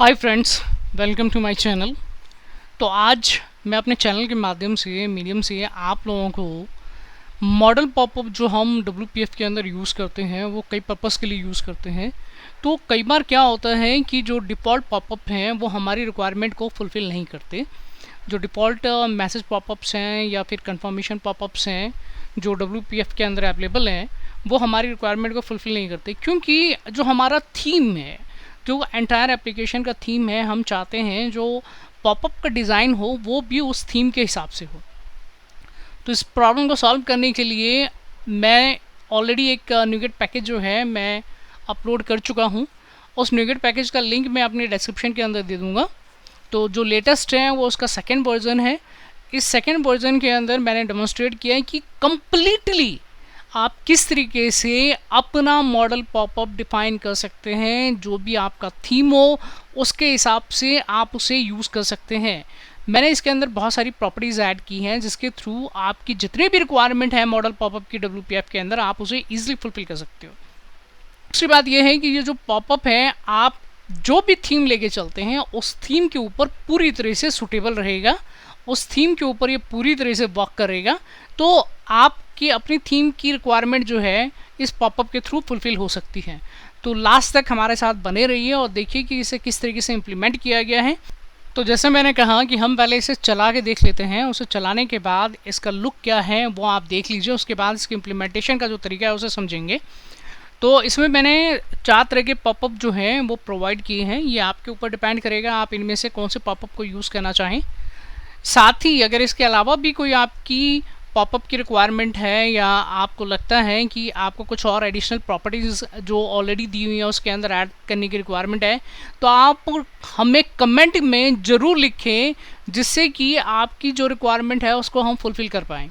Hi friends, welcome to my channel. तो आज मैं अपने चैनल के माध्यम से मीडियम से आप लोगों को मॉडल पॉपअप जो हम WPF के अंदर यूज़ करते हैं वो कई पर्पज़ के लिए यूज़ करते हैं। तो कई बार क्या होता है कि जो डिफ़ॉल्ट पॉपअप हैं वो हमारी रिक्वायरमेंट को फुलफ़िल नहीं करते। जो डिफ़ॉल्ट मैसेज पॉपअप्स हैं या फिर कंफर्मेशन पॉपअप्स हैं जो WPF के अंदर अवेलेबल हैं वो हमारी रिक्वायरमेंट को फुलफ़िल नहीं करते, क्योंकि जो हमारा थीम है, जो एंटायर एप्लीकेशन का थीम है, हम चाहते हैं जो पॉपअप का डिज़ाइन हो वो भी उस थीम के हिसाब से हो। तो इस प्रॉब्लम को सॉल्व करने के लिए मैं ऑलरेडी एक न्यूगेट पैकेज जो है मैं अपलोड कर चुका हूँ। उस न्यूगेट पैकेज का लिंक मैं अपने डिस्क्रिप्शन के अंदर दे दूँगा। तो जो लेटेस्ट है वो उसका सेकेंड वर्जन है। इस सेकेंड वर्जन के अंदर मैंने डेमोन्स्ट्रेट किया है कि कम्प्लीटली आप किस तरीके से अपना मॉडल पॉपअप डिफाइन कर सकते हैं। जो भी आपका थीम हो उसके हिसाब से आप उसे यूज़ कर सकते हैं। मैंने इसके अंदर बहुत सारी प्रॉपर्टीज़ ऐड की हैं जिसके थ्रू आपकी जितने भी रिक्वायरमेंट है मॉडल पॉपअप की WPF के अंदर आप उसे ईजिली फुलफिल कर सकते हो। दूसरी बात यह है कि ये जो पॉपअप है आप जो भी थीम लेके चलते हैं उस थीम के ऊपर पूरी तरह से सूटेबल रहेगा, उस थीम के ऊपर ये पूरी तरह से वर्क करेगा। तो आपकी अपनी थीम की रिक्वायरमेंट जो है इस पॉपअप के थ्रू फुलफिल हो सकती है। तो लास्ट तक हमारे साथ बने रहिए और देखिए कि इसे किस तरीके से इम्प्लीमेंट किया गया है। तो जैसे मैंने कहा कि हम पहले इसे चला के देख लेते हैं, उसे चलाने के बाद इसका लुक क्या है वो आप देख लीजिए, उसके बाद इसकी इम्प्लीमेंटेशन का जो तरीका है उसे समझेंगे। तो इसमें मैंने 4 तरह के पॉपअप जो हैं वो प्रोवाइड किए हैं। ये आपके ऊपर डिपेंड करेगा आप इनमें से कौन से पॉपअप को यूज़ करना चाहें। साथ ही अगर इसके अलावा भी कोई आपकी पॉपअप की रिक्वायरमेंट है या आपको लगता है कि आपको कुछ और एडिशनल प्रॉपर्टीज़ जो ऑलरेडी दी हुई है उसके अंदर ऐड करने की रिक्वायरमेंट है, तो आप हमें कमेंट में ज़रूर लिखें जिससे कि आपकी जो रिक्वायरमेंट है उसको हम फुलफ़िल कर पाएँ।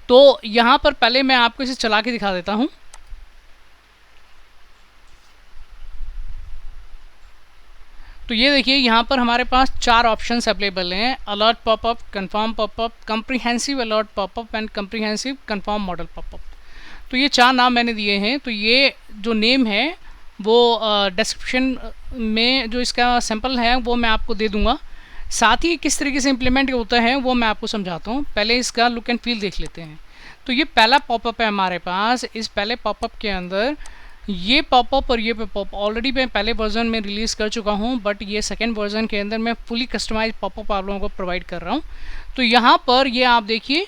तो यहाँ पर पहले मैं आपको इसे चला के दिखा देता हूँ। तो ये देखिए यहाँ पर हमारे पास 4 ऑप्शंस अवेलेबल हैं: alert popup, confirm popup, comprehensive alert popup and comprehensive confirm model popup. तो ये 4 नाम मैंने दिए हैं। तो ये जो नेम है वो डिस्क्रिप्शन में जो इसका सैम्पल है वो मैं आपको दे दूँगा। साथ ही किस तरीके से इम्प्लीमेंट होता है वो मैं आपको समझाता हूँ। पहले इसका लुक एंड फील देख लेते हैं। तो ये पहला पॉपअप है हमारे पास। इस पहले पॉपअप के अंदर ये पॉपअप और ये पॉपअप ऑलरेडी मैं पहले वर्जन में रिलीज़ कर चुका हूँ, बट ये सेकेंड वर्जन के अंदर मैं फुली कस्टमाइज पॉपअप आप लोगों को प्रोवाइड कर रहा हूँ। तो यहाँ पर ये आप देखिए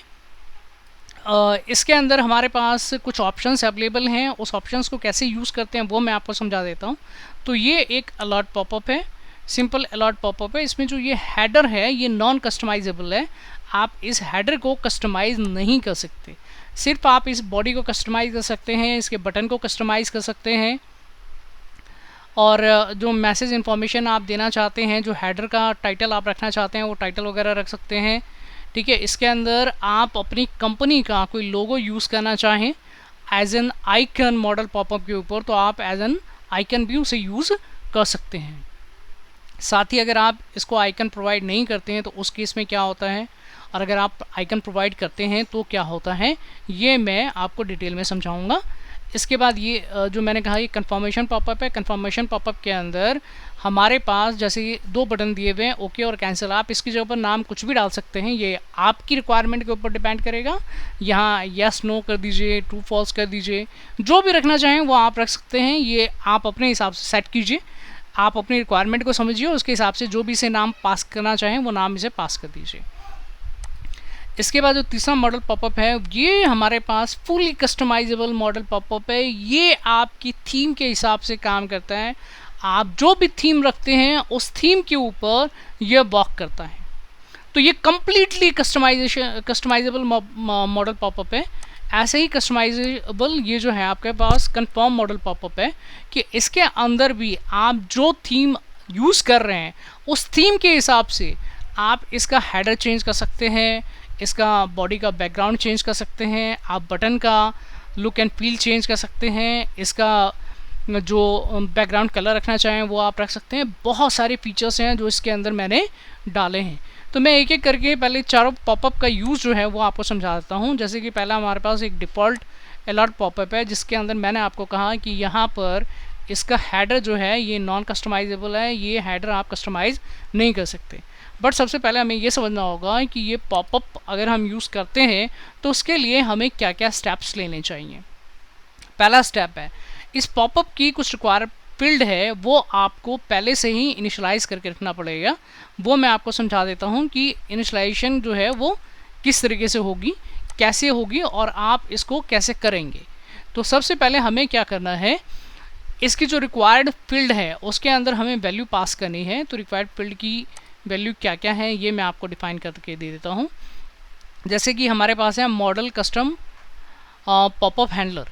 इसके अंदर हमारे पास कुछ ऑप्शंस अवेलेबल हैं। उस ऑप्शंस को कैसे यूज़ करते हैं वो मैं आपको समझा देता हूँ। तो ये एक अलर्ट पॉपअप है, सिंपल अलर्ट पॉपअप है। इसमें जो ये हेडर है ये नॉन कस्टमाइजेबल है। आप इस हेडर को कस्टमाइज़ नहीं कर सकते। सिर्फ आप इस बॉडी को कस्टमाइज़ कर सकते हैं, इसके बटन को कस्टमाइज़ कर सकते हैं, और जो मैसेज इन्फॉर्मेशन आप देना चाहते हैं, जो हेडर का टाइटल आप रखना चाहते हैं वो टाइटल वगैरह रख सकते हैं। ठीक है, इसके अंदर आप अपनी कंपनी का कोई लोगो यूज़ करना चाहें as an icon model popup के ऊपर तो आप एज एन आइकन भी उसे यूज़ कर सकते हैं। साथ ही अगर आप इसको आइकन प्रोवाइड नहीं करते हैं तो उस केस में क्या होता है, और अगर आप आइकन प्रोवाइड करते हैं तो क्या होता है, ये मैं आपको डिटेल में समझाऊंगा। इसके बाद ये जो मैंने कहा ये कंफर्मेशन पॉपअप है। कंफर्मेशन पॉपअप के अंदर हमारे पास जैसे ये 2 बटन दिए हुए हैं, ओके और कैंसिल। आप इसकी जगह पर नाम कुछ भी डाल सकते हैं, ये आपकी रिक्वायरमेंट के ऊपर डिपेंड करेगा। यहाँ यस नो कर दीजिए, ट्रू फॉल्स कर दीजिए, जो भी रखना चाहें वो आप रख सकते हैं। ये आप अपने हिसाब से सेट कीजिए। आप अपनी रिक्वायरमेंट को समझिए, उसके हिसाब से जो भी इसे नाम पास करना चाहें वो नाम इसे पास कर दीजिए। इसके बाद जो तीसरा मॉडल पॉपअप है ये हमारे पास फुली कस्टमाइजेबल मॉडल पॉपअप है। ये आपकी थीम के हिसाब से काम करता है। आप जो भी थीम रखते हैं उस थीम के ऊपर यह वर्क करता है। तो ये कम्प्लीटली कस्टमाइजेबल मॉडल पॉपअप है। ऐसे ही कस्टमाइजेबल ये जो है आपके पास कंफर्म मॉडल पॉपअप है कि इसके अंदर भी आप जो थीम यूज़ कर रहे हैं उस थीम के हिसाब से आप इसका हेडर चेंज कर सकते हैं, इसका बॉडी का बैकग्राउंड चेंज कर सकते हैं, आप बटन का लुक एंड फील चेंज कर सकते हैं, इसका जो बैकग्राउंड कलर रखना चाहें वो आप रख सकते हैं। बहुत सारे फीचर्स हैं जो इसके अंदर मैंने डाले हैं। तो मैं एक एक करके पहले चारों पॉपअप का यूज़ जो है वो आपको समझा देता हूँ। जैसे कि पहला हमारे पास एक डिफ़ॉल्ट अलर्ट पॉपअप है जिसके अंदर मैंने आपको कहा कि यहाँ पर इसका हेडर जो है ये नॉन कस्टमाइजेबल है, ये हेडर आप कस्टमाइज नहीं कर सकते। बट सबसे पहले हमें ये समझना होगा कि ये पॉपअप अगर हम यूज़ करते हैं तो उसके लिए हमें क्या क्या स्टेप्स लेने चाहिए। पहला स्टेप है, इस पॉपअप की कुछ रिक्वायर्ड फील्ड है वो आपको पहले से ही इनिशलाइज करके रखना पड़ेगा। वो मैं आपको समझा देता हूँ कि इनिशलाइजेशन जो है वो किस तरीके से होगी, कैसे होगी और आप इसको कैसे करेंगे। तो सबसे पहले हमें क्या करना है, इसकी जो रिक्वायर्ड फील्ड है उसके अंदर हमें वैल्यू पास करनी है। तो रिक्वायर्ड फील्ड की वैल्यू क्या क्या है ये मैं आपको डिफाइन करके दे देता हूँ। जैसे कि हमारे पास है मॉडल कस्टम पॉपअप हैंडलर,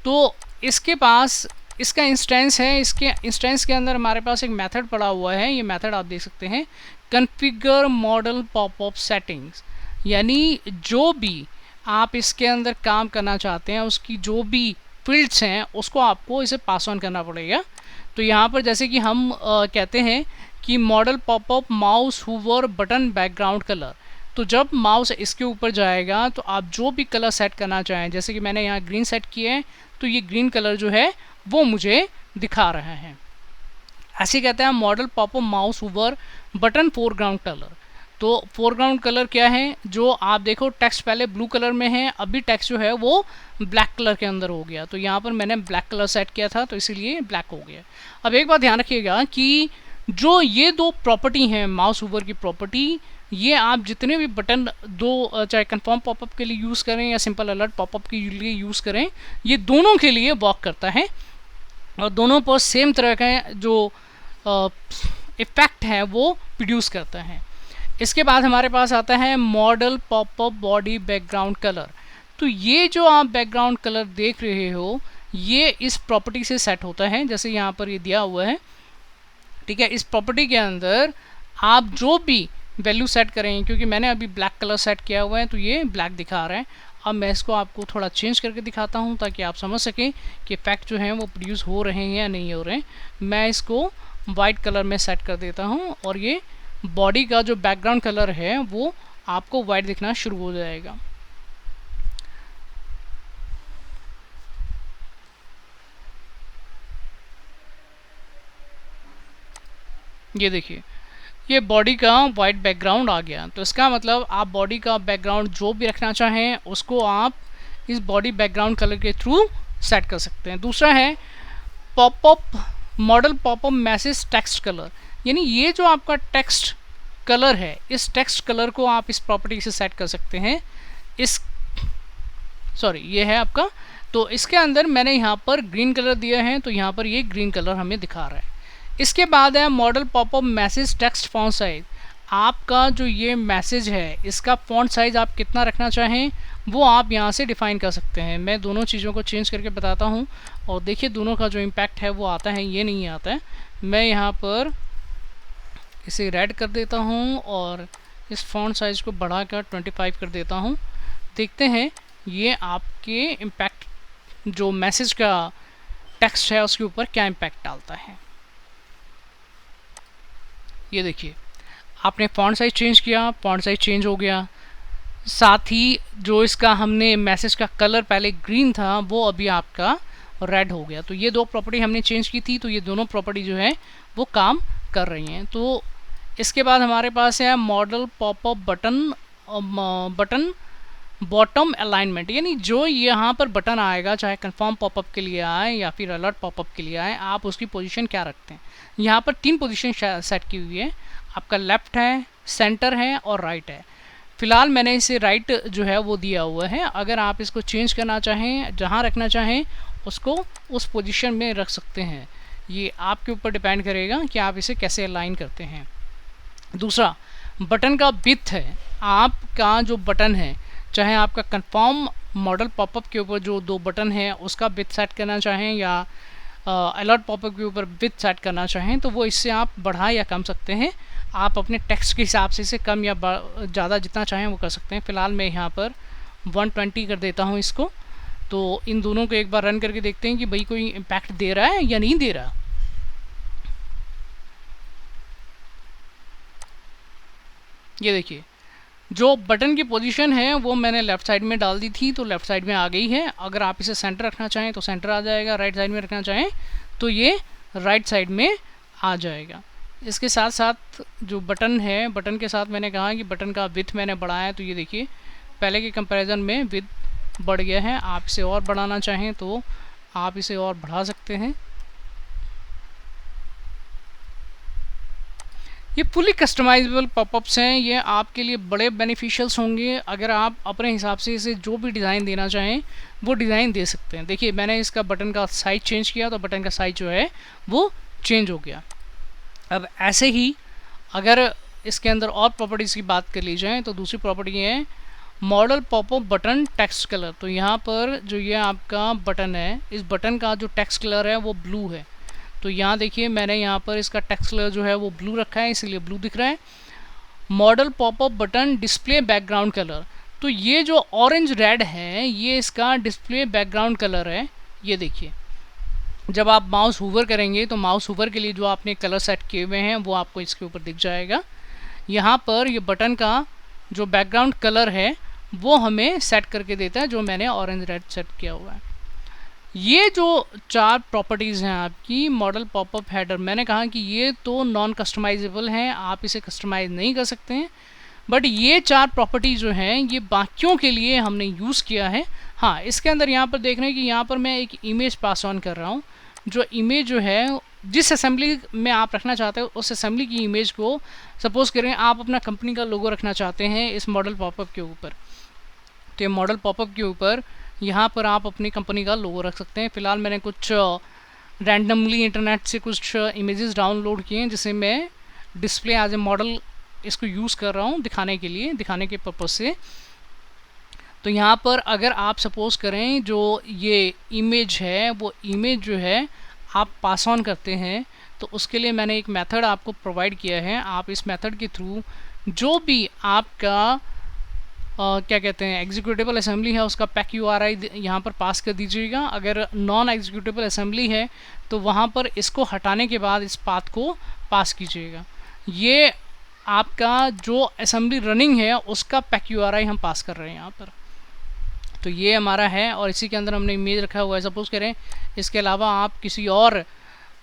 तो इसके पास इसका इंस्टेंस है। इसके इंस्टेंस के अंदर हमारे पास एक मेथड पड़ा हुआ है, ये मेथड आप देख सकते हैं, कॉन्फ़िगर मॉडल पॉपअप सेटिंग्स। यानी जो भी आप इसके अंदर काम करना चाहते हैं उसकी जो भी फील्ड्स हैं उसको आपको इसे पास ऑन करना पड़ेगा। तो यहाँ पर जैसे कि हम कहते हैं कि modal popup mouse hover button background colour, तो जब माउस इसके ऊपर जाएगा तो आप जो भी कलर सेट करना चाहें, जैसे कि मैंने यहाँ ग्रीन सेट किया है तो ये ग्रीन कलर जो है वो मुझे दिखा रहा है। ऐसे कहते हैं modal popup mouse hover button foreground colour. तो फोरग्राउंड कलर क्या है, जो आप देखो टेक्स्ट पहले ब्लू कलर में है, अभी टेक्स्ट जो है वो ब्लैक कलर के अंदर हो गया। तो यहाँ पर मैंने ब्लैक कलर सेट किया था तो इसीलिए ब्लैक हो गया। अब एक बात ध्यान रखिएगा कि जो ये दो प्रॉपर्टी हैं माउस हुवर की प्रॉपर्टी, ये आप जितने भी बटन दो चाहे कंफर्म पॉपअप के लिए यूज़ करें या सिंपल अलर्ट पॉपअप के लिए यूज़ करें, ये दोनों के लिए वर्क करता है और दोनों पर सेम तरह का जो इफ़ेक्ट है वो प्रोड्यूस करता है। इसके बाद हमारे पास आता है model popup body background colour. तो ये जो आप बैकग्राउंड कलर देख रहे हो ये इस प्रॉपर्टी से सेट होता है, जैसे यहाँ पर ये दिया हुआ है, ठीक है। इस प्रॉपर्टी के अंदर आप जो भी वैल्यू सेट करेंगे, क्योंकि मैंने अभी ब्लैक कलर सेट किया हुआ है तो ये ब्लैक दिखा रहा है। अब मैं इसको आपको थोड़ा चेंज करके दिखाता हूँ ताकि आप समझ सकें कि इफेक्ट जो हैं वो प्रोड्यूस हो रहे हैं या नहीं हो रहे हैं। मैं इसको वाइट कलर में सेट कर देता हूँ और ये बॉडी का जो बैकग्राउंड कलर है वो आपको वाइट दिखना शुरू हो जाएगा। ये देखिए ये बॉडी का वाइट बैकग्राउंड आ गया। तो इसका मतलब आप बॉडी का बैकग्राउंड जो भी रखना चाहें उसको आप इस बॉडी बैकग्राउंड कलर के थ्रू सेट कर सकते हैं। दूसरा है popup model popup message text colour, यानी ये जो आपका टेक्स्ट कलर है इस टेक्स्ट कलर को आप इस प्रॉपर्टी से सेट कर सकते हैं। ये है आपका, तो इसके अंदर मैंने यहाँ पर ग्रीन कलर दिया है तो यहाँ पर ये ग्रीन कलर हमें दिखा रहा है। इसके बाद है model popup message text font size. आपका जो ये मैसेज है इसका फॉन्ट साइज़ आप कितना रखना चाहें वो आप यहाँ से डिफ़ाइन कर सकते हैं। मैं दोनों चीज़ों को चेंज करके बताता हूँ और देखिए दोनों का जो इम्पैक्ट है वो आता है, ये नहीं आता है। मैं यहाँ पर इसे रेड कर देता हूँ और इस फॉन्ट साइज़ को बढ़ाकर 25 कर देता हूँ। देखते हैं ये आपके इम्पैक्ट जो मैसेज का टेक्स्ट है उसके ऊपर क्या इम्पैक्ट डालता है। ये देखिए आपने फॉन्ट साइज चेंज किया, फॉन्ट साइज चेंज हो गया, साथ ही जो इसका हमने मैसेज का कलर पहले ग्रीन था वो अभी आपका रेड हो गया। तो ये दो प्रॉपर्टी हमने चेंज की थी तो ये दोनों प्रॉपर्टी जो है वो काम कर रही हैं। तो इसके बाद हमारे पास है model popup button bottom alignment, यानी जो यहाँ पर बटन आएगा चाहे कंफर्म पॉपअप के लिए आए या फिर अलर्ट पॉपअप के लिए आए, आप उसकी पोजीशन क्या रखते हैं। यहाँ पर 3 पोजीशन सेट की हुई है, आपका लेफ़्ट है, सेंटर है और राइट है। फ़िलहाल मैंने इसे राइट जो है वो दिया हुआ है। अगर आप इसको चेंज करना चाहें, जहाँ रखना चाहें उसको उस पोजीशन में रख सकते हैं। ये आपके ऊपर डिपेंड करेगा कि आप इसे कैसे अलाइन करते हैं। दूसरा बटन का विड्थ है, आपका जो बटन है चाहे आपका कंफर्म मॉडल पॉपअप के ऊपर जो 2 बटन है उसका विड्थ सेट करना चाहें या अलर्ट पॉपअप के ऊपर विड्थ सेट करना चाहें तो वो इससे आप बढ़ा या कम सकते हैं। आप अपने टेक्स्ट के हिसाब से इसे कम या ज़्यादा जितना चाहें वो कर सकते हैं। फ़िलहाल मैं यहाँ पर 120 कर देता हूँ इसको। तो इन दोनों को एक बार रन करके देखते हैं कि भाई कोई इम्पैक्ट दे रहा है या नहीं दे रहा। ये देखिए जो बटन की पोजीशन है वो मैंने लेफ़्ट साइड में डाल दी थी तो लेफ़्ट साइड में आ गई है। अगर आप इसे सेंटर रखना चाहें तो सेंटर आ जाएगा, राइट साइड में रखना चाहें तो ये राइट साइड में आ जाएगा। इसके साथ साथ जो बटन है, बटन के साथ मैंने कहा कि बटन का विड्थ मैंने बढ़ाया, तो ये देखिए पहले के कंपैरिजन में विड्थ बढ़ गया है। आप इसे और बढ़ाना चाहें तो आप इसे और बढ़ा सकते हैं। ये फुली कस्टमाइजेबल पॉपअप्स हैं, ये आपके लिए बड़े बेनिफिशियल्स होंगे। अगर आप अपने हिसाब से इसे जो भी डिज़ाइन देना चाहें वो डिज़ाइन दे सकते हैं। देखिए मैंने इसका बटन का साइज चेंज किया तो बटन का साइज जो है वो चेंज हो गया। अब ऐसे ही अगर इसके अंदर और प्रॉपर्टीज़ की बात कर ली जाए तो दूसरी प्रॉपर्टी है model popup button text colour. तो यहाँ पर जो ये आपका बटन है, इस बटन का जो टेक्स्ट कलर है वो ब्लू है। तो यहाँ देखिए मैंने यहाँ पर इसका टेक्स्ट कलर जो है वो ब्लू रखा है, इसलिए ब्लू दिख रहा है। Model popup button display background colour, तो ये जो ऑरेंज रेड है ये इसका डिस्प्ले बैकग्राउंड कलर है। ये देखिए जब आप माउस हूवर करेंगे तो माउस हूवर के लिए जो आपने कलर सेट किए हुए हैं वो आपको इसके ऊपर दिख जाएगा। यहाँ पर ये बटन का जो बैकग्राउंड कलर है वो हमें सेट करके देता है, जो मैंने ऑरेंज रेड सेट किया हुआ है। ये जो 4 प्रॉपर्टीज़ हैं आपकी मॉडल पॉपअप हेडर, मैंने कहा कि ये तो नॉन कस्टमाइजेबल हैं, आप इसे कस्टमाइज़ नहीं कर सकते हैं, बट ये 4 प्रॉपर्टीज़ जो हैं ये बाकियों के लिए हमने यूज़ किया है। हाँ, इसके अंदर यहाँ पर देख रहे हैं कि यहाँ पर मैं एक इमेज पास ऑन कर रहा हूँ। जो इमेज जो है जिस असेंबली में आप रखना चाहते हो उस असेंबली की इमेज को, सपोज़ करें आप अपना कंपनी का लोगो रखना चाहते हैं इस मॉडल पॉपअप के ऊपर, तो ये मॉडल पॉपअप के ऊपर यहाँ पर आप अपनी कंपनी का लोगो रख सकते हैं। फ़िलहाल मैंने कुछ रैंडमली इंटरनेट से कुछ इमेजेस डाउनलोड किए हैं जिसे मैं डिस्प्ले एज ए मॉडल इसको यूज़ कर रहा हूँ दिखाने के लिए, दिखाने के पर्पज़ से। तो यहाँ पर अगर आप सपोज़ करें जो ये इमेज है वो इमेज जो है आप पास ऑन करते हैं, तो उसके लिए मैंने एक मेथड आपको प्रोवाइड किया है। आप इस मेथड के थ्रू जो भी आपका क्या कहते हैं एग्जीक्यूटेबल असेंबली है उसका पैक URI यहाँ पर पास कर दीजिएगा। अगर नॉन एग्जीक्यूटेबल असेंबली है तो वहाँ पर इसको हटाने के बाद इस पाथ को पास कीजिएगा। ये आपका जो असेंबली रनिंग है उसका पैक URI हम पास कर रहे हैं यहाँ पर। तो ये हमारा है और इसी के अंदर हमने इमेज रखा हुआ है। सपोज़ करें इसके अलावा आप किसी और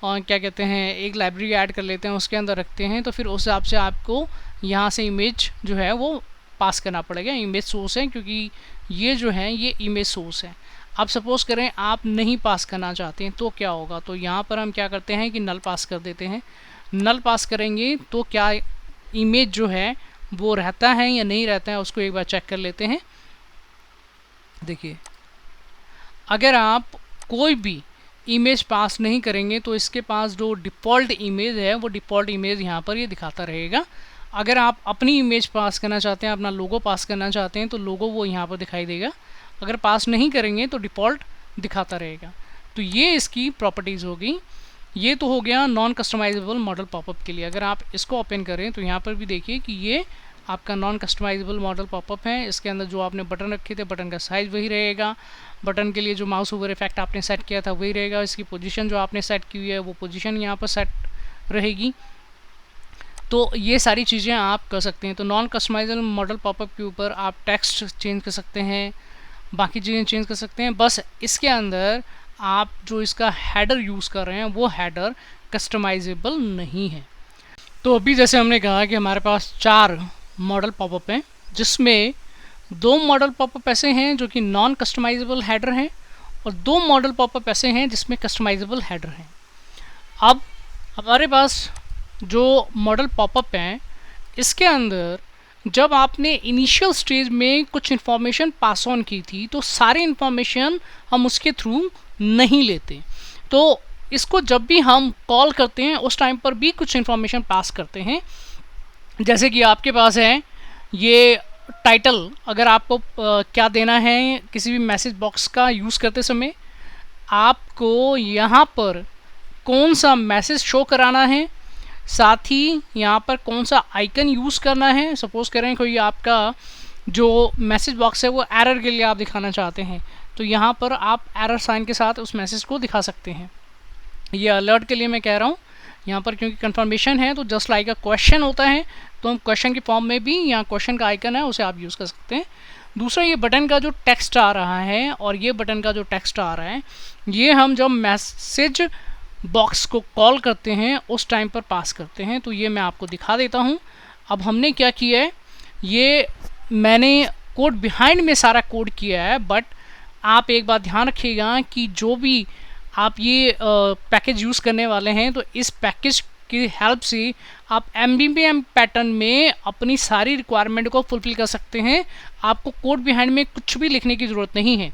क्या कहते हैं एक लाइब्रेरी ऐड कर लेते हैं, उसके अंदर रखते हैं, तो फिर उस हिसाब से आपको यहाँ से इमेज जो है वो पास करना पड़ेगा। इमेज सोर्स है क्योंकि ये जो है ये इमेज सोर्स है। अब सपोज़ करें आप नहीं पास करना चाहते हैं तो क्या होगा, तो यहाँ पर हम क्या करते हैं कि नल पास कर देते हैं। नल पास करेंगे तो क्या इमेज जो है वो रहता है या नहीं रहता है उसको एक बार चेक कर लेते हैं। देखिए अगर आप कोई भी इमेज पास नहीं करेंगे तो इसके पास जो डिफ़ॉल्ट इमेज है वो डिफ़ॉल्ट इमेज यहाँ पर ये दिखाता रहेगा। अगर आप अपनी इमेज पास करना चाहते हैं, अपना लोगो पास करना चाहते हैं तो लोगो वो यहाँ पर दिखाई देगा। अगर पास नहीं करेंगे तो डिफ़ॉल्ट दिखाता रहेगा। तो ये इसकी प्रॉपर्टीज़ होगी। ये तो हो गया नॉन कस्टमाइजेबल मॉडल पॉपअप के लिए। अगर आप इसको ओपन करें तो यहाँ पर भी देखिए कि ये आपका नॉन कस्टमाइजेबल मॉडल पॉपअप है। इसके अंदर जो आपने बटन रखे थे बटन का साइज़ वही रहेगा, बटन के लिए जो माउस ओवर इफेक्ट आपने सेट किया था वही रहेगा, इसकी पोजीशन जो आपने सेट की हुई है वो पोजीशन यहाँ पर सेट रहेगी। तो ये सारी चीज़ें आप कर सकते हैं। तो नॉन कस्टमाइजेबल मॉडल पॉपअप के ऊपर आप टेक्स्ट चेंज कर सकते हैं, बाकी चीज़ें चेंज कर सकते हैं। बस इसके अंदर आप जो इसका हेडर यूज़ कर रहे हैं वो हेडर कस्टमाइजेबल नहीं है। तो अभी जैसे हमने कहा कि हमारे पास 4 मॉडल पॉपअप हैं, जिसमें 2 मॉडल पॉपअप ऐसे हैं जो कि नॉन कस्टमाइजेबल हेडर हैं और 2 मॉडल पॉपअप ऐसे हैं जिसमें कस्टमाइजेबल हेडर हैं। अब हमारे पास जो मॉडल पॉपअप हैं इसके अंदर जब आपने इनिशियल स्टेज में कुछ इन्फॉर्मेशन पास ऑन की थी तो सारी इन्फॉर्मेशन हम उसके थ्रू नहीं लेते। तो इसको जब भी हम कॉल करते हैं उस टाइम पर भी कुछ इन्फॉर्मेशन पास करते हैं। जैसे कि आपके पास है ये टाइटल, अगर आपको क्या देना है किसी भी मैसेज बॉक्स का यूज़ करते समय, आपको यहाँ पर कौन सा मैसेज शो कराना है, साथ ही यहाँ पर कौन सा आइकन यूज़ करना है। सपोज़ करें कोई आपका जो मैसेज बॉक्स है वो एरर के लिए आप दिखाना चाहते हैं तो यहाँ पर आप एरर साइन के साथ उस मैसेज को दिखा सकते हैं। ये अलर्ट के लिए मैं कह रहा हूँ यहाँ पर, क्योंकि कंफर्मेशन है तो जस्ट लाइक अ क्वेश्चन होता है तो हम क्वेश्चन के फॉर्म में भी यहाँ क्वेश्चन का आइकन है उसे आप यूज़ कर सकते हैं। दूसरा ये बटन का जो टेक्स्ट आ रहा है और ये बटन का जो टेक्स्ट आ रहा है ये हम जब मैसेज बॉक्स को कॉल करते हैं उस टाइम पर पास करते हैं। तो ये मैं आपको दिखा देता हूँ। अब हमने क्या किया है, ये मैंने कोड बिहाइंड में सारा कोड किया है, बट आप एक बात ध्यान रखिएगा कि जो भी आप ये पैकेज यूज़ करने वाले हैं तो इस पैकेज की हेल्प से आप MBBM पैटर्न में अपनी सारी रिक्वायरमेंट को फुलफिल कर सकते हैं। आपको कोड बिहाइंड में कुछ भी लिखने की ज़रूरत नहीं है।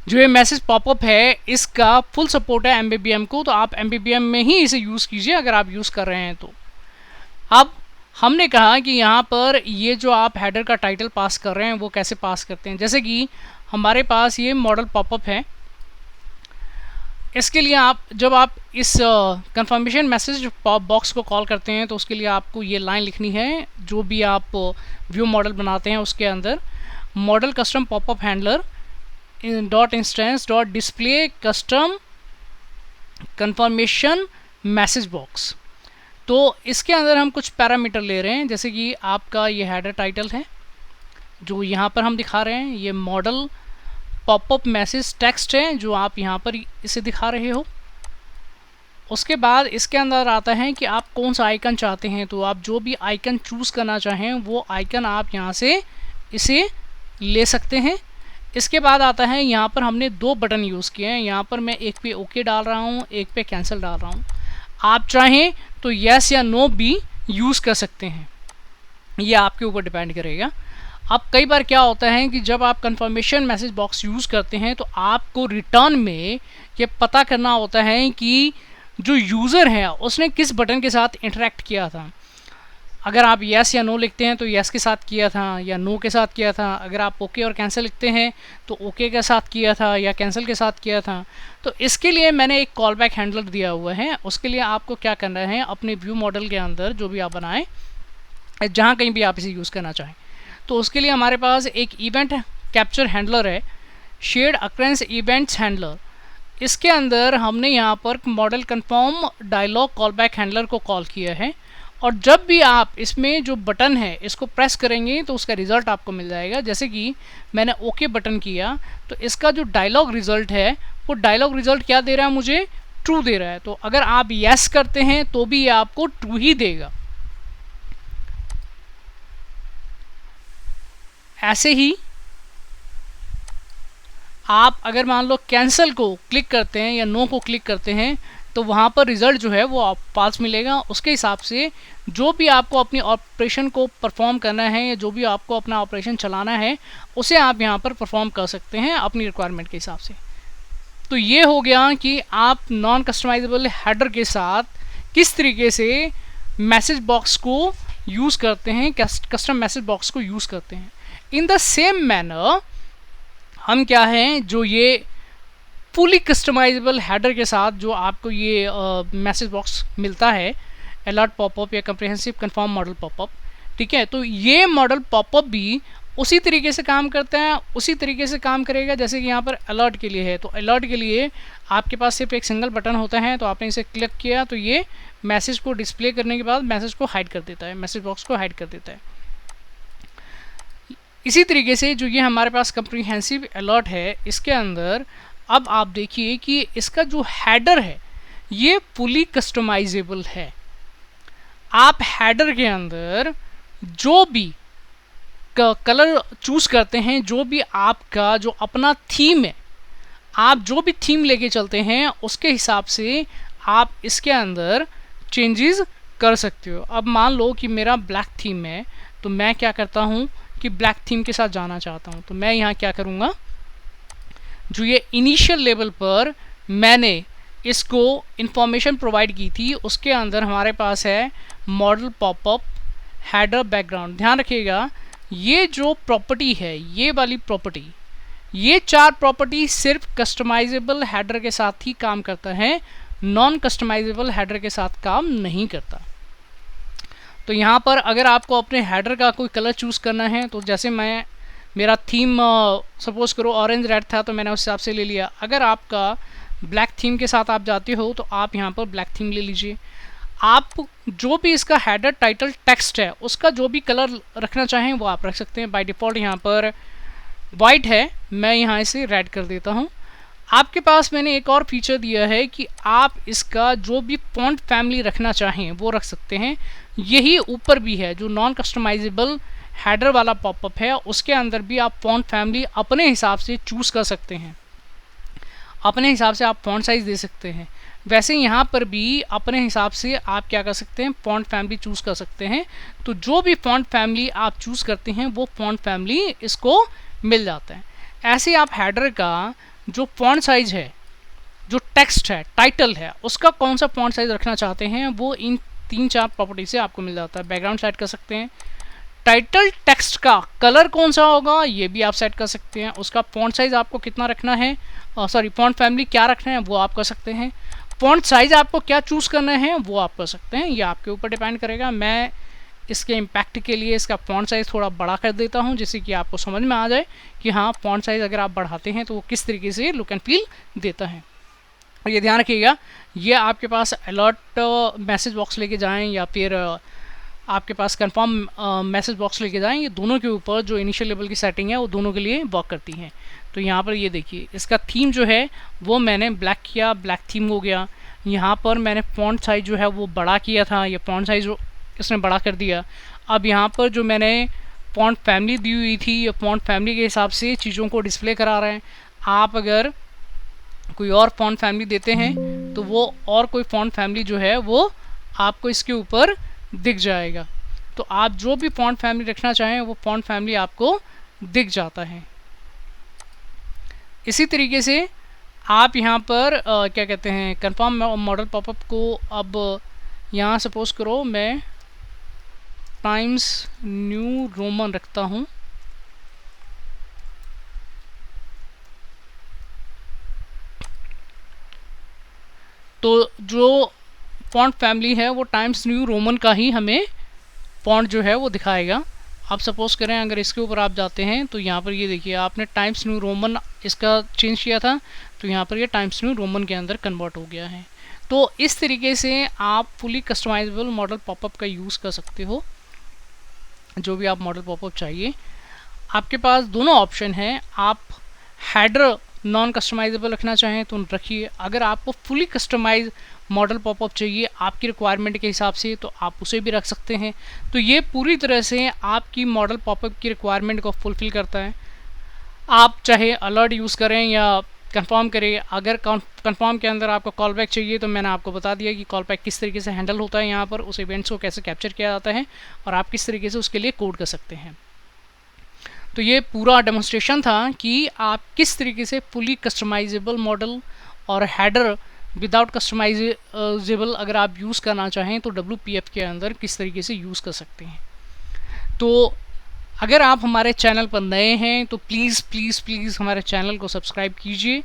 जो ये मैसेज पॉपअप है इसका फुल सपोर्ट है MBBM को, तो आप MBBM में ही इसे यूज़ कीजिए अगर आप यूज़ कर रहे हैं तो। अब हमने कहा कि यहाँ पर ये जो आप हेडर का टाइटल पास कर रहे हैं वो कैसे पास करते हैं। जैसे कि हमारे पास ये मॉडल पॉपअप है, इसके लिए आप जब आप इस कंफर्मेशन मैसेज बॉक्स को कॉल करते हैं तो उसके लिए आपको ये लाइन लिखनी है। जो भी आप व्यू मॉडल बनाते हैं उसके अंदर model custom popup handler dot instance dot display custom confirmation message box. तो इसके अंदर हम कुछ पैरामीटर ले रहे हैं, जैसे कि आपका ये हेडर टाइटल है जो यहाँ पर हम दिखा रहे हैं, ये मॉडल पॉपअप मैसेज टेक्स्ट है जो आप यहाँ पर इसे दिखा रहे हो। उसके बाद इसके अंदर आता है कि आप कौन सा आइकन चाहते हैं, तो आप जो भी आइकन चूज़ करना चाहें वो आइकन आप यहाँ से इसे ले सकते हैं। इसके बाद आता है यहाँ पर हमने दो बटन यूज़ किए हैं, यहाँ पर मैं एक पे ओके डाल रहा हूँ, एक पे कैंसिल डाल रहा हूँ। आप चाहें तो यस या नो भी यूज़ कर सकते हैं, ये आपके ऊपर डिपेंड करेगा। अब कई बार क्या होता है कि जब आप कंफर्मेशन मैसेज बॉक्स यूज़ करते हैं तो आपको रिटर्न में ये पता करना होता है कि जो यूज़र है उसने किस बटन के साथ इंटरेक्ट किया था। अगर आप यस या नो लिखते हैं तो यस के साथ किया था या नो के साथ किया था। अगर आप ओके और कैंसिल लिखते हैं तो ओके के साथ किया था या कैंसिल के साथ किया था। तो इसके लिए मैंने एक कॉल बैक हैंडलर दिया हुआ है। उसके लिए आपको क्या करना है, अपने व्यू मॉडल के अंदर जो भी आप बनाएं, जहाँ कहीं भी आप इसे यूज़ करना चाहें, तो उसके लिए हमारे पास एक इवेंट कैप्चर हैंडलर है, शेयर्ड अक्रेंस इवेंट्स हैंडलर। इसके अंदर हमने यहाँ पर model confirm dialogue call back handler को कॉल किया है, और जब भी आप इसमें जो बटन है इसको प्रेस करेंगे तो उसका रिज़ल्ट आपको मिल जाएगा। जैसे कि मैंने ओके बटन किया तो इसका जो डायलॉग रिज़ल्ट है वो डायलॉग रिज़ल्ट क्या दे रहा है, मुझे ट्रू दे रहा है। तो अगर आप यस करते हैं तो भी ये आपको ट्रू ही देगा। ऐसे ही आप अगर मान लो कैंसिल को क्लिक करते हैं या नो को क्लिक करते हैं तो वहाँ पर रिज़ल्ट जो है वो आप पास मिलेगा। उसके हिसाब से जो भी आपको अपनी ऑपरेशन को परफॉर्म करना है या जो भी आपको अपना ऑपरेशन चलाना है उसे आप यहाँ पर परफॉर्म कर सकते हैं अपनी रिक्वायरमेंट के हिसाब से। तो ये हो गया कि आप नॉन कस्टमाइजेबल हेडर के साथ किस तरीके से मैसेज बॉक्स को यूज़ करते हैं, कस्टम मैसेज बॉक्स को यूज़ करते हैं। इन द सेम मैनर हम क्या हैं, जो ये फुली कस्टमाइजेबल हेडर के साथ जो आपको ये मैसेज बॉक्स मिलता है, अलर्ट पॉपअप या कंप्रिहेंसिव कंफर्म मॉडल पॉपअप, ठीक है, तो ये मॉडल पॉपअप भी उसी तरीके से काम करता है, उसी तरीके से काम करेगा जैसे कि यहाँ पर अलर्ट के लिए है। तो अलर्ट के लिए आपके पास सिर्फ एक सिंगल बटन होता है, तो आपने इसे क्लिक किया तो ये मैसेज को डिस्प्ले करने के बाद मैसेज को हाइड कर देता है, मैसेज बॉक्स को हाइड कर देता है। इसी तरीके से जो ये हमारे पास कंप्रिहेंसिव अलर्ट है, इसके अंदर अब आप देखिए कि इसका जो हेडर है ये फुली कस्टमाइजेबल है। आप हेडर के अंदर जो भी कलर चूज़ करते हैं, जो भी आपका जो अपना थीम है, आप जो भी थीम लेके चलते हैं उसके हिसाब से आप इसके अंदर चेंजेस कर सकते हो। अब मान लो कि मेरा ब्लैक थीम है, तो मैं क्या करता हूँ कि ब्लैक थीम के साथ जाना चाहता हूँ, तो मैं यहाँ क्या करूँगा, जो ये इनिशियल लेवल पर मैंने इसको इंफॉर्मेशन प्रोवाइड की थी उसके अंदर हमारे पास है मॉडल पॉपअप हेडर बैकग्राउंड। ध्यान रखिएगा ये जो प्रॉपर्टी है, ये वाली प्रॉपर्टी, ये चार प्रॉपर्टी सिर्फ कस्टमाइजेबल हेडर के साथ ही काम करता है, नॉन कस्टमाइजेबल हेडर के साथ काम नहीं करता। तो यहाँ पर अगर आपको अपने हेडर का कोई कलर चूज़ करना है, तो जैसे मेरा थीम सपोज करो ऑरेंज रेड था तो मैंने उस हिसाब से ले लिया। अगर आपका ब्लैक थीम के साथ आप जाते हो तो आप यहाँ पर ब्लैक थीम ले लीजिए। आप जो भी इसका हेडर टाइटल टेक्स्ट है उसका जो भी कलर रखना चाहें वो आप रख सकते हैं। बाय डिफ़ॉल्ट यहाँ पर वाइट है, मैं यहाँ इसे रेड कर देता हूँ। आपके पास मैंने एक और फीचर दिया है कि आप इसका जो भी फॉन्ट फैमिली रखना चाहें वो रख सकते हैं। यही ऊपर भी है, जो नॉन कस्टमाइजेबल हेडर वाला पॉपअप है उसके अंदर भी आप फॉन्ट फैमिली अपने हिसाब से चूज़ कर सकते हैं, अपने हिसाब से आप फॉन्ट साइज़ दे सकते हैं। वैसे यहाँ पर भी अपने हिसाब से आप क्या कर सकते हैं, फॉन्ट फैमिली चूज़ कर सकते हैं। तो जो भी फॉन्ट फैमिली आप चूज़ करते हैं वो फॉन्ट फैमिली इसको मिल जाता है। ऐसे आप हेडर का जो फॉन्ट साइज़ है, जो टेक्स्ट है, टाइटल है, उसका कौन सा फॉन्ट साइज़ रखना चाहते हैं वो इन 3-4 प्रॉपर्टी से आपको मिल जाता है। बैकग्राउंड सेट कर सकते हैं, टाइटल टेक्स्ट का कलर कौन सा होगा ये भी आप सेट कर सकते हैं, उसका फॉन्ट साइज़ आपको कितना रखना है, सॉरी फॉन्ट फैमिली क्या रखना है वो आप कर सकते हैं। फॉन्ट साइज़ आपको क्या चूज़ करना है वो आप कर सकते हैं, ये आपके ऊपर डिपेंड करेगा। मैं इसके इम्पैक्ट के लिए इसका फॉन्ट साइज़ थोड़ा बड़ा कर देता हूँ, जिससे कि आपको समझ में आ जाए कि हाँ फॉन्ट साइज़ अगर आप बढ़ाते हैं तो वो किस तरीके से लुक एंड फील देता है। और ये ध्यान रखिएगा, ये आपके पास अलर्ट मैसेज बॉक्स लेके जाएं या फिर आपके पास कंफर्म मैसेज बॉक्स लेके जाएं, ये दोनों के ऊपर जो इनिशियल लेवल की सेटिंग है वो दोनों के लिए वर्क करती हैं। तो यहाँ पर ये देखिए, इसका थीम जो है वो मैंने ब्लैक किया, ब्लैक थीम हो गया। यहाँ पर मैंने फॉन्ट साइज़ जो है वो बड़ा किया था, ये फॉन्ट साइज़ इसने बड़ा कर दिया। अब यहाँ पर जो मैंने फॉन्ट फैमिली दी हुई थी, ये फॉन्ट फैमिली के हिसाब से चीज़ों को डिस्प्ले करा रहे हैं। आप अगर कोई और फॉन्ट फैमिली देते हैं तो वो और कोई फॉन्ट फैमिली जो है वो आपको इसके ऊपर दिख जाएगा। तो आप जो भी फॉन्ट फैमिली रखना चाहें वो फॉन्ट फैमिली आपको दिख जाता है। इसी तरीके से आप यहाँ पर क्या कहते हैं, कंफर्म मॉडल पॉपअप को अब यहाँ सपोज करो मैं टाइम्स न्यू रोमन रखता हूँ, तो जो फॉन्ट फैमिली है वो टाइम्स न्यू रोमन का ही हमें फॉन्ट जो है वो दिखाएगा। आप सपोज करें अगर इसके ऊपर आप जाते हैं तो यहाँ पर ये देखिए, आपने टाइम्स न्यू रोमन इसका चेंज किया था तो यहाँ पर ये टाइम्स न्यू रोमन के अंदर कन्वर्ट हो गया है। तो इस तरीके से आप फुली कस्टमाइजेबल मॉडल पॉपअप का यूज़ कर सकते हो। जो भी आप मॉडल पॉपअप चाहिए, आपके पास दोनों ऑप्शन हैं। आप हेडर नॉन कस्टमाइजेबल रखना चाहें तो रखिए, अगर आपको फुली कस्टमाइज मॉडल पॉपअप चाहिए आपकी रिक्वायरमेंट के हिसाब से तो आप उसे भी रख सकते हैं। तो ये पूरी तरह से आपकी मॉडल पॉपअप की रिक्वायरमेंट को फुलफ़िल करता है। आप चाहे अलर्ट यूज़ करें या कंफर्म करें। अगर कंफर्म के अंदर आपको कॉल बैक चाहिए तो मैंने आपको बता दिया कि कॉल बैक किस तरीके से हैंडल होता है, यहाँ पर उस इवेंट्स को कैसे कैप्चर किया जाता है और आप किस तरीके से उसके लिए कोड कर सकते हैं। तो ये पूरा डेमोन्स्ट्रेशन था कि आप किस तरीके से फुली कस्टमाइजेबल मॉडल और हेडर विदाउट कस्टमाइजेबल अगर आप यूज़ करना चाहें तो WPF के अंदर किस तरीके से यूज़ कर सकते हैं। तो अगर आप हमारे चैनल पर नए हैं तो प्लीज़ प्लीज़ प्लीज़ हमारे चैनल को सब्सक्राइब कीजिए।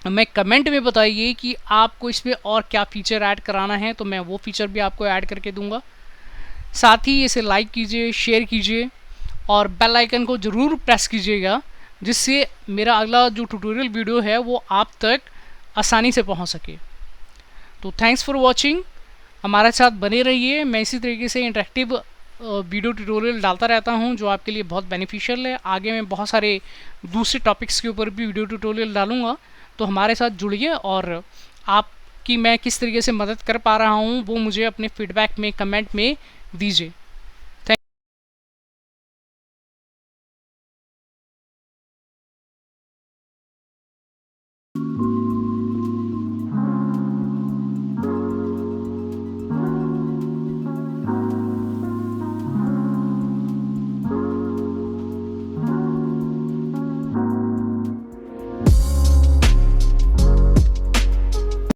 हमें कमेंट में बताइए कि आपको इसमें और क्या फ़ीचर ऐड कराना है, तो मैं वो फ़ीचर भी आपको ऐड करके दूंगा। साथ ही इसे लाइक कीजिए, शेयर कीजिए और बेल आइकन को ज़रूर प्रेस कीजिएगा, जिससे मेरा अगला जो ट्यूटोरियल वीडियो है वो आप तक आसानी से पहुंच सके। तो थैंक्स फॉर वॉचिंग, हमारे साथ बने रहिए। मैं इसी तरीके से इंटरेक्टिव वीडियो ट्यूटोरियल डालता रहता हूं जो आपके लिए बहुत बेनिफिशियल है। आगे मैं बहुत सारे दूसरे टॉपिक्स के ऊपर भी वीडियो ट्यूटोरियल डालूंगा, तो हमारे साथ जुड़िए और आपकी मैं किस तरीके से मदद कर पा रहा हूं वो मुझे अपने फीडबैक में, कमेंट में दीजिए।